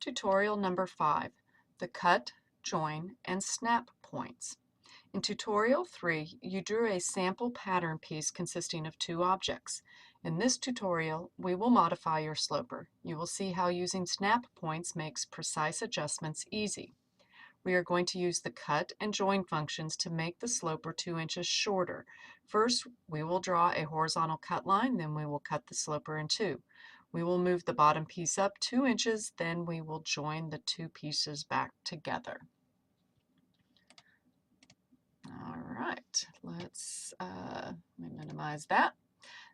Tutorial number 5, the cut, join, and snap points. In tutorial 3, you drew a sample pattern piece consisting of 2 objects. In this tutorial, we will modify your sloper. You will see how using snap points makes precise adjustments easy. We are going to use the cut and join functions to make the sloper 2 inches shorter. First, we will draw a horizontal cut line, then we will cut the sloper in 2. We will move the bottom piece up 2 inches, then we will join the 2 pieces back together. All right, let's let me minimize that.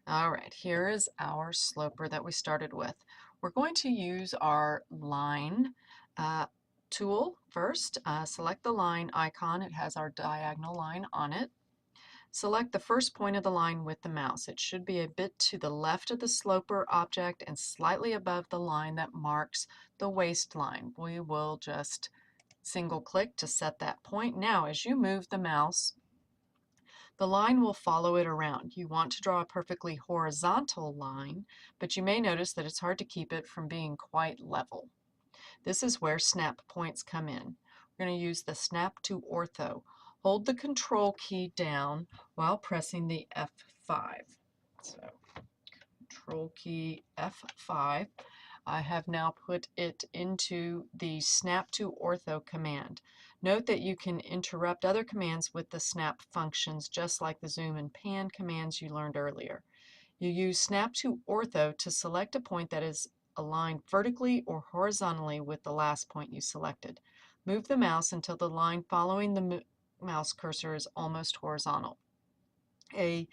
All right, here is our sloper that we started with. We're going to use our line tool first. Select the line icon. It has our diagonal line on it. Select the first point of the line with the mouse. It should be a bit to the left of the sloper object and slightly above the line that marks the waistline. We will just single click to set that point. Now, as you move the mouse, the line will follow it around. You want to draw a perfectly horizontal line, but you may notice that it's hard to keep it from being quite level. This is where snap points come in. We're going to use the snap to ortho. Hold the control key down while pressing the F5. So control key F5. I have now put it into the snap to ortho command. Note that you can interrupt other commands with the snap functions, just like the zoom and pan commands you learned earlier. You use snap to ortho to select a point that is aligned vertically or horizontally with the last point you selected. Move the mouse until the line following the mouse cursor is almost horizontal. A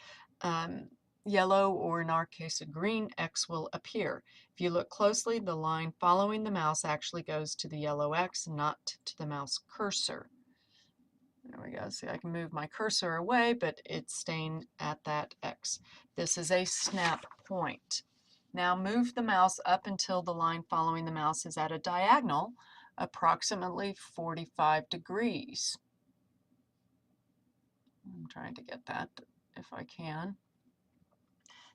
yellow, or in our case a green, X will appear. If you look closely, the line following the mouse actually goes to the yellow X, not to the mouse cursor. There we go. See, I can move my cursor away, but it's staying at that X. This is a snap point. Now move the mouse up until the line following the mouse is at a diagonal, approximately 45 degrees. I'm trying to get that if I can.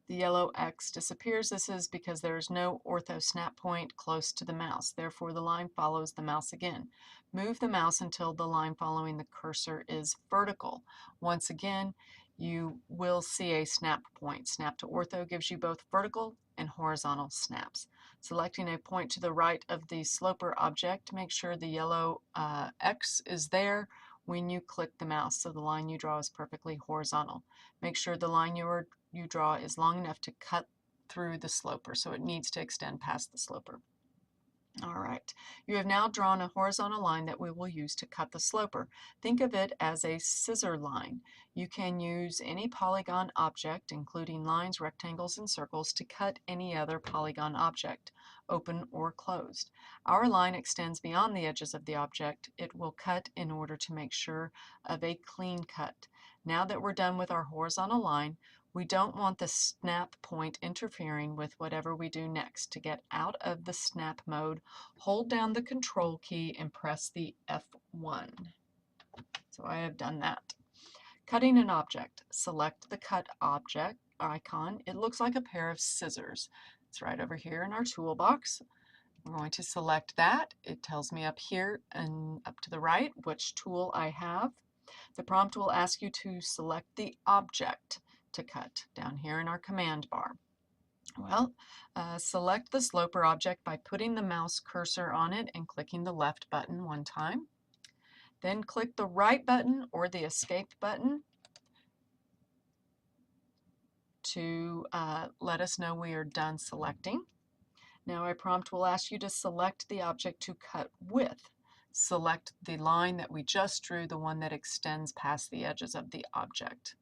The yellow X disappears. This is because there is no ortho snap point close to the mouse. Therefore, the line follows the mouse again. Move the mouse until the line following the cursor is vertical. Once again, you will see a snap point. Snap to ortho gives you both vertical and horizontal snaps. Selecting a point to the right of the sloper object, make sure the yellow X is there when you click the mouse, so the line you draw is perfectly horizontal. Make sure the line you draw is long enough to cut through the sloper, so it needs to extend past the sloper. All right, you have now drawn a horizontal line that we will use to cut the sloper. Think of it as a scissor line. You can use any polygon object, including lines, rectangles, and circles, to cut any other polygon object, open or closed. Our line extends beyond the edges of the object. It will cut in order to make sure of a clean cut. Now that we're done with our horizontal line, we don't want the snap point interfering with whatever we do next. To get out of the snap mode, hold down the control key and press the F1. So I have done that. Cutting an object. Select the cut object icon. It looks like a pair of scissors. It's right over here in our toolbox. I'm going to select that. It tells me up here and up to the right which tool I have. The prompt will ask you to select the object to cut down here in our command bar. Well, select the sloper object by putting the mouse cursor on it and clicking the left button one time. Then click the right button or the escape button to let us know we are done selecting. Now a prompt will ask you to select the object to cut with. Select the line that we just drew, the one that extends past the edges of the object.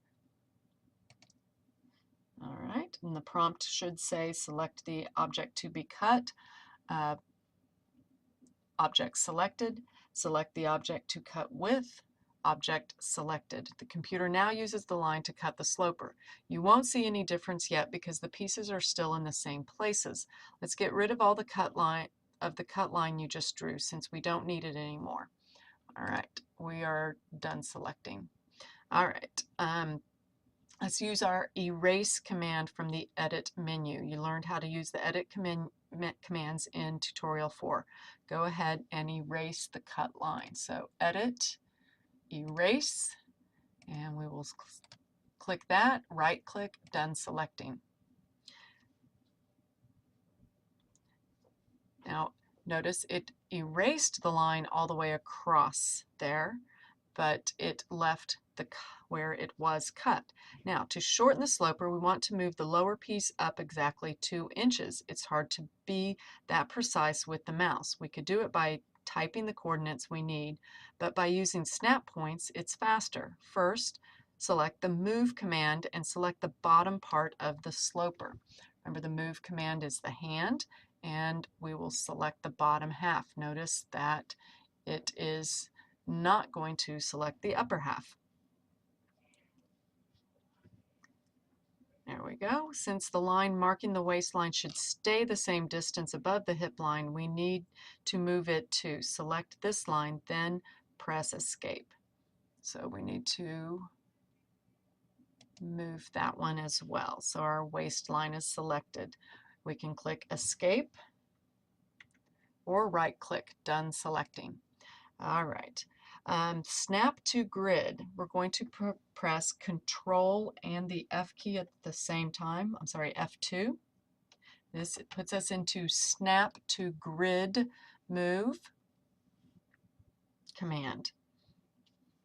All right, and the prompt should say select the object to be cut, object selected, select the object to cut with, object selected. The computer now uses the line to cut the sloper. You won't see any difference yet because the pieces are still in the same places. Let's get rid of all the cut line you just drew since we don't need it anymore. All right, we are done selecting. All right. Let's use our erase command from the edit menu. You learned how to use the edit commands in tutorial 4. Go ahead and erase the cut line. So edit, erase, and we will click that, right click, done selecting. Now notice it erased the line all the way across there, but it left the where it was cut. Now to shorten the sloper, we want to move the lower piece up exactly 2 inches. It's hard to be that precise with the mouse. We could do it by typing the coordinates we need, but by using snap points, it's faster. First, select the move command and select the bottom part of the sloper. Remember, the move command is the hand, and we will select the bottom half. Notice that it is not going to select the upper half. There we go. Since the line marking the waistline should stay the same distance above the hip line, we need to move it to select this line, then press escape. So we need to move that one as well. So our waistline is selected. We can click escape or right click, done selecting. All right. Snap to grid. We're going to press Control and the F key at the same time. I'm sorry, F2. This puts us into snap to grid move command.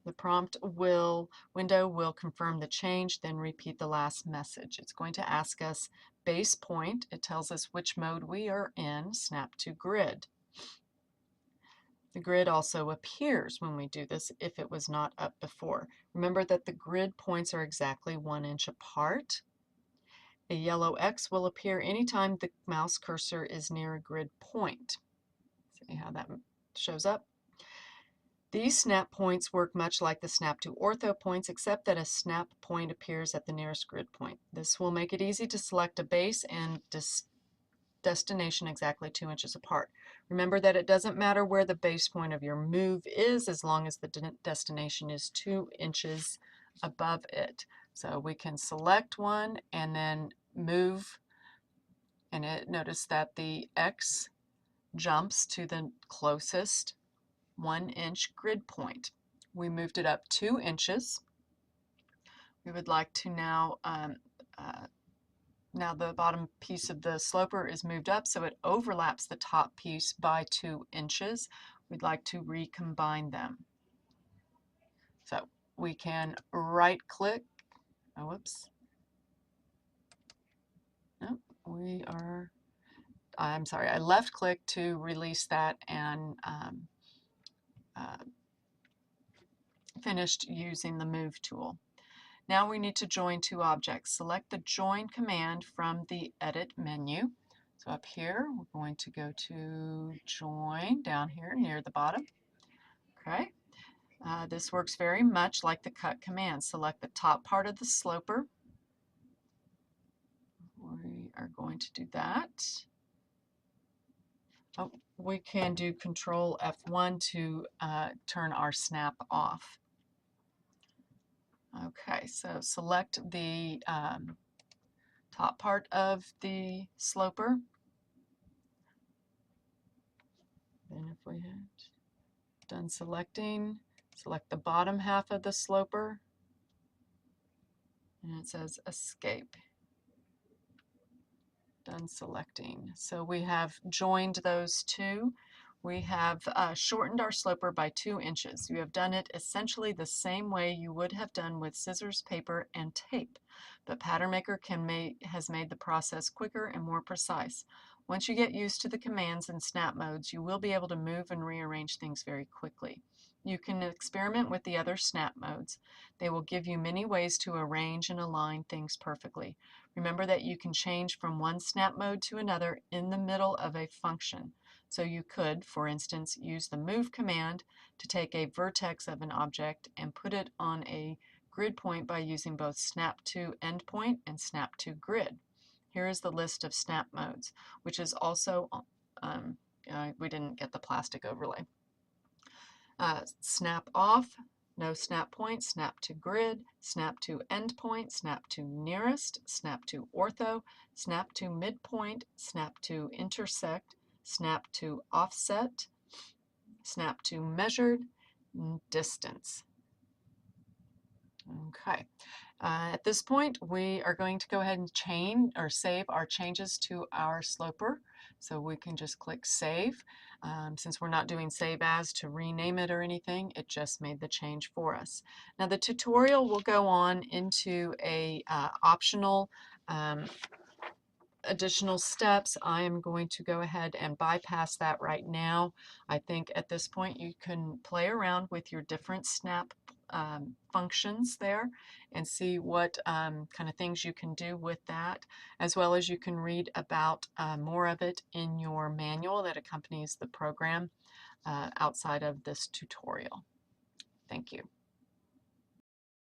The prompt window will confirm the change, then repeat the last message. It's going to ask us base point. It tells us which mode we are in, snap to grid. The grid also appears when we do this if it was not up before. Remember that the grid points are exactly 1 inch apart. A yellow X will appear anytime the mouse cursor is near a grid point. See how that shows up? These snap points work much like the snap to ortho points, except that a snap point appears at the nearest grid point. This will make it easy to select a base and destination exactly 2 inches apart. Remember that it doesn't matter where the base point of your move is as long as the destination is 2 inches above it. So we can select one and then move, and notice that the X jumps to the closest 1 inch grid point. We moved it up 2 inches. We would like to now the bottom piece of the sloper is moved up, so it overlaps the top piece by 2 inches. We'd like to recombine them. So we can right click, I left click to release that and finished using the move tool. Now we need to join 2 objects. Select the join command from the edit menu. So up here, we're going to go to join down here near the bottom. Okay. This works very much like the cut command. Select the top part of the sloper. We are going to do that. Oh, we can do Control F1 to turn our snap off. Okay, so select the top part of the sloper. Then if we had done selecting, select the bottom half of the sloper, and it says escape. Done selecting. So we have joined those two. We have shortened our sloper by 2 inches. You have done it essentially the same way you would have done with scissors, paper, and tape. But PatternMaker has made the process quicker and more precise. Once you get used to the commands and snap modes, you will be able to move and rearrange things very quickly. You can experiment with the other snap modes. They will give you many ways to arrange and align things perfectly. Remember that you can change from one snap mode to another in the middle of a function. So you could, for instance, use the move command to take a vertex of an object and put it on a grid point by using both snap to endpoint and snap to grid. Here is the list of snap modes, which is also, we didn't get the plastic overlay. Snap off, no snap point, snap to grid, snap to endpoint, snap to nearest, snap to ortho, snap to midpoint, snap to intersect, snap to offset, snap to measured, distance. Okay. At this point, we are going to go ahead and chain or save our changes to our sloper. So we can just click Save. Since we're not doing Save As to rename it or anything, it just made the change for us. Now the tutorial will go on into a optional additional steps. I am going to go ahead and bypass that right now. I think at this point you can play around with your different snap functions there and see what kind of things you can do with that, as well as you can read about more of it in your manual that accompanies the program outside of this tutorial. Thank you.